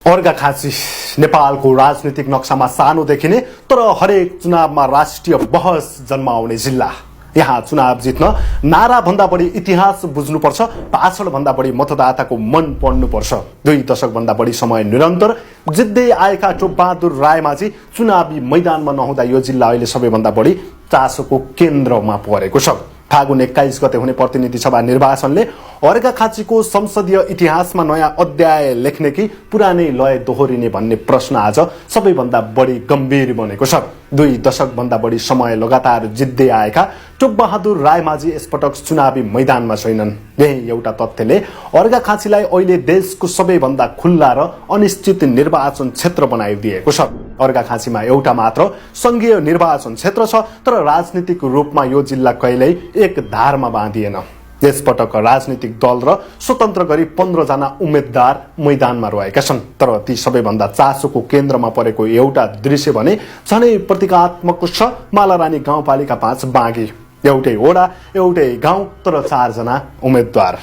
अर्घाखाँची नेपालको राजनीतिक नक्सामा सानो देखिने तर हरेक चुनावमा राष्ट्रिय बहस जन्माउने जिल्ला। यहाँ चुनाव जित्न नारा भन्दा बढी इतिहास बुझ्नुपर्छ, भाषण भन्दा बढी मतदाताको मन पढ्नुपर्छ। 2 दशक भन्दा बढी समय निरन्तर जित्दै आएका टोपबहादुर रायमाझी चुनावी मैदानमा नहुँदा यो जिल्ला अहिले सबैभन्दा बढी चासोको केन्द्रमा परेको छ। फागुन 21 गते हुने प्रतिनिधि सभा निर्वाचनले अर्घाखाँचीको संसदीय इतिहासमा नयाँ अध्याय लेख्ने कि पुरानै लय दोहोरिने भन्ने प्रश्न आज सबैभन्दा बढी गम्भीर बनेको छ। 2 दशक भन्दा बढी समय लगातार जित्दै आएका टोपबहादुर रायमाझी यसपटक चुनावी मैदानमा छैनन्। यही एउटा तथ्यले अर्घाखाँचीलाई अहिले देशको सबैभन्दा खुल्ला र अनिश्चित निर्वाचन क्षेत्र बनाइदिएको छ। अर्घाखाँचीमा एउटा मात्र संघीय निर्वाचन क्षेत्र छ, तर राजनीतिक रूपमा यो जिल्ला कहिल्यै एक धारमा बाँधिएन। यसपटक राजनीतिक दल र स्वतन्त्र गरी 15 जना उम्मेद्वार मैदानमा रहेका छन्, तर ती सबैभन्दा चासोको केन्द्रमा परेको एउटा दृश्य भने झनै प्रतीकात्मक छ। मालारानी गाउँपालिका 5 बाँकी, एउटै वडा एउटै गाउँ तर 4 जना उम्मेद्वार।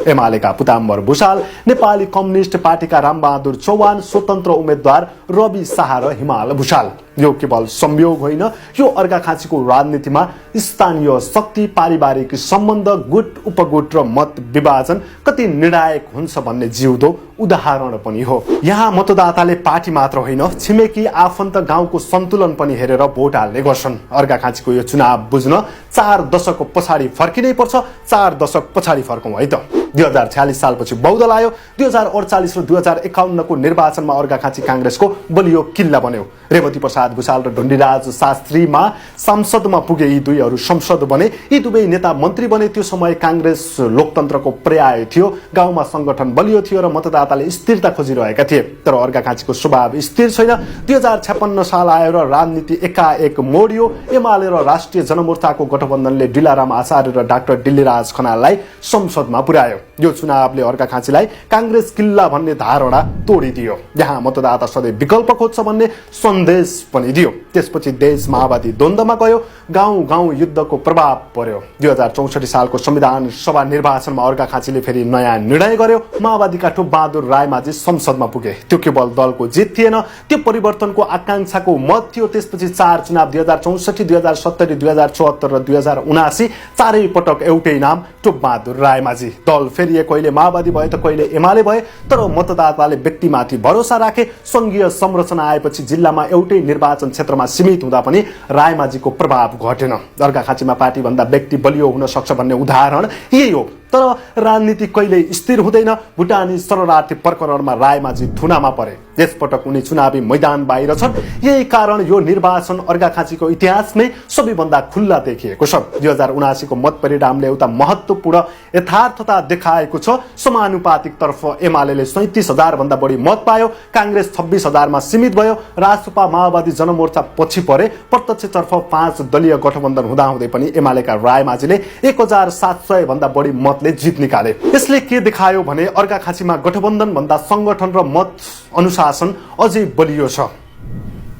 एमालेका पुताम्बर भुषाल, नेपाली कम्युनिस्ट पार्टीका रामबहादुर चौहान, स्वतन्त्र उम्मेद्वार रवि शाह र हिमाल भुषाल। यो केवल संयोग होइन, यो अर्घाखाँचीको राजनीतिमा स्थानीय शक्ति, पारिवारिक सम्बन्ध, गुट उपगुट र मत विभाजन कति निर्णायक हुन्छ भन्ने जिउँदो उदाहरण पनि हो। यहाँ मतदाताले पार्टी मात्र होइन, छिमेकी आफन्त गाउँको सन्तुलन पनि हेरेर भोट हाल्ने गर्छन्। अर्घाखाँचीको यो चुनाव बुझ्न 4 दशक पछाडि फर्किनै पर्छ। 4 दशक पछाडि फर्कौं है त। 2046 सालपछि बहुदल आयो। 2048 र 2051 को निर्वाचनमा अर्घाखाँची कांग्रेसको बलियो किल्ला बन्यो। रेवती प्रसाद भुषाल र ढुण्डीराज शास्त्रीमा संसदमा पुगे यी दुईहरू संसद बने। यी दुवै नेता मन्त्री बने। त्यो समय कांग्रेस लोकतन्त्रको पर्याय थियो। गाउँमा संगठन बलियो थियो र मतदाताले स्थिरता खोजिरहेका थिए। तर अर्घाखाँचीको स्वभाव स्थिर छैन। 2056 साल आयो र राजनीति एकाएक मोडियो। एमाले र राष्ट्रिय जनमोर्चाको गठबन्धनले डिलाराम आचार्य र डाक्टर डिल्लीराज खनाललाई संसदमा पुर्यायो। यो चुनावले अर्घाखाँचीलाई कांग्रेस किल्ला भन्ने धारणा तोडिदियो। यहाँ मतदाता सधैँ विकल्प खोज्छ भन्ने सन्देश पनि दियो। त्यसपछि देश माओवादी द्वन्द्वमा गयो। गाउँ गाउँ युद्धको प्रभाव पर्यो। 2064 सालको संविधान सभा निर्वाचनमा अर्घाखाँचीले फेरि नयाँ निर्णय गर्यो। माओवादीका टोपबहादुर रायमाझी संसदमा पुगे। त्यो केवल दलको जित थिएन, त्यो परिवर्तनको आकांक्षाको मत थियो। त्यसपछि 4 चुनाव 2064, 2070, 2074 र 2079 चारै पटक एउटै नाम टोपबहादुर रायमाझी। दल फेरि कहिले माओवादी भए त कहिले एमाले भए, तर मतदाताले व्यक्तिमाथि भरोसा राखे। संघीय संरचना आएपछि जिल्लामा एउटै निर्वाचन क्षेत्रमा सीमित हुँदा पनि रायमाझीको प्रभाव घटेन। अर्घाखाँचीमा पार्टी भन्दा व्यक्ति बलियो हुन सक्छ भन्ने उदाहरण यही हो। तर राजनीति कहिल्यै स्थिर हुँदैन। भुटानी शरणार्थी प्रकरणमा रायमाझी थुनामा परे। यसपटक उनी चुनावी मैदान बाहिर छन्। यही कारण यो निर्वाचन अर्घाखाँचीको इतिहासमै सबैभन्दा खुल्ला देखिएको छ। 2079 को मत परिणामले एउटा महत्त्वपूर्ण यथार्थता देखाएको छ। समानुपातिक तर्फ एमालेले 37,000 भन्दा बढी मत पायो। कांग्रेस 26,000 मा सीमित भयो। राजसपा माओवादी जनमोर्चा पछि परे। प्रत्यक्षतर्फ 5 दलीय गठबन्धन हुँदाहुँदै पनि एमालेका रायमाझीले 1700 भन्दा बढी मतले जित निकाले। यसले के देखायो भने अर्घाखाँचीमा गठबन्धन भन्दा संगठन र मत अनुशासन अझै बलियो छ।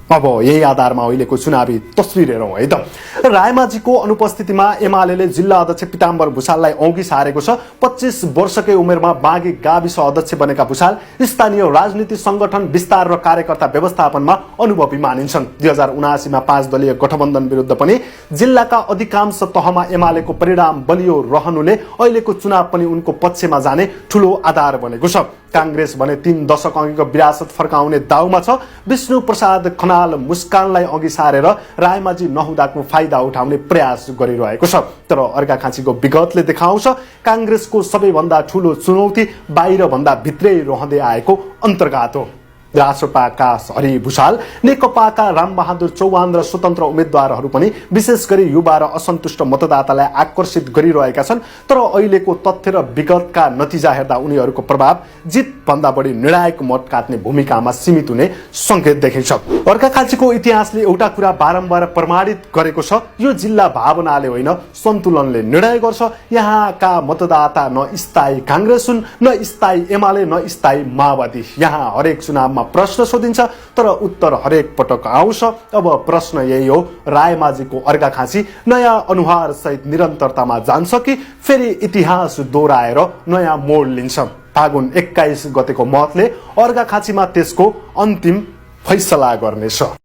अब यही आधारमा अहिलेको चुनावी तस्बिर हेरौं है त। रायमाझीको अनुपस्थितिमा एमालेले जिल्ला अध्यक्ष पिताम्बर भुषाललाई औंगी सारेको छ। 25 वर्षकै उमेरमा बाँकी गाविस अध्यक्ष बनेका भुषाल स्थानीय राजनीति, संगठन विस्तार र कार्यकर्ता व्यवस्थापनमा अनुभवी मानिन्छन्। 2079 मा 5 दलीय गठबन्धन विरुद्ध पनि जिल्लाका अधिकांश तहमा एमालेको परिणाम बलियो रहनुले अहिलेको चुनाव पनि उनको पक्षमा जाने ठूलो आधार बनेको छ। कांग्रेस भने 3 दशक अघिको विरासत फर्काउने दाउमा छ। विष्णु प्रसाद खनाल मुस्कानलाई अघि सारेर रायमाझी नहुँदाको फाइदा उठाउने प्रयास गरिरहेको छ। तर अर्घाखाँचीको विगतले देखाउँछ कांग्रेसको सबैभन्दा ठूलो चुनौती बाहिर भन्दा भित्रै रहँदै आएको अन्तर्घात हो। रासपाका हरि भुषाल, नेकपाका रामबहादुर चौहान र स्वतन्त्र उम्मेद्वारहरू पनि विशेष गरी युवा र असन्तुष्ट मतदातालाई आकर्षित गरिरहेका छन्। तर अहिलेको तथ्य र विगतका नतिजा हेर्दा उनीहरूको प्रभाव जित भन्दा बढी निर्णायक मत काट्ने भूमिकामा सीमित हुने संकेत देखिन्छ। अर्घाखाँचीको इतिहासले एउटा कुरा बारम्बार प्रमाणित गरेको छ, यो जिल्ला भावनाले होइन सन्तुलनले निर्णय गर्छ। यहाँका मतदाता न स्थायी कांग्रेस हुन्, न स्थायी एमाले, न स्थायी माओवादी। यहाँ हरेक चुनावमा प्रश्न सोधिन्छ तर उत्तर हरेक पटक आउँछ। अब प्रश्न यही हो, रायमाझीको अर्घाखाँची नयाँ अनुहार सहित निरन्तरतामा जान्छ कि फेरि इतिहास दोहोऱ्याएर नयाँ मोड लिन्छ। फागुन 21 गतेको मतले अर्घाखाँचीमा त्यसको अन्तिम फैसला गर्नेछ।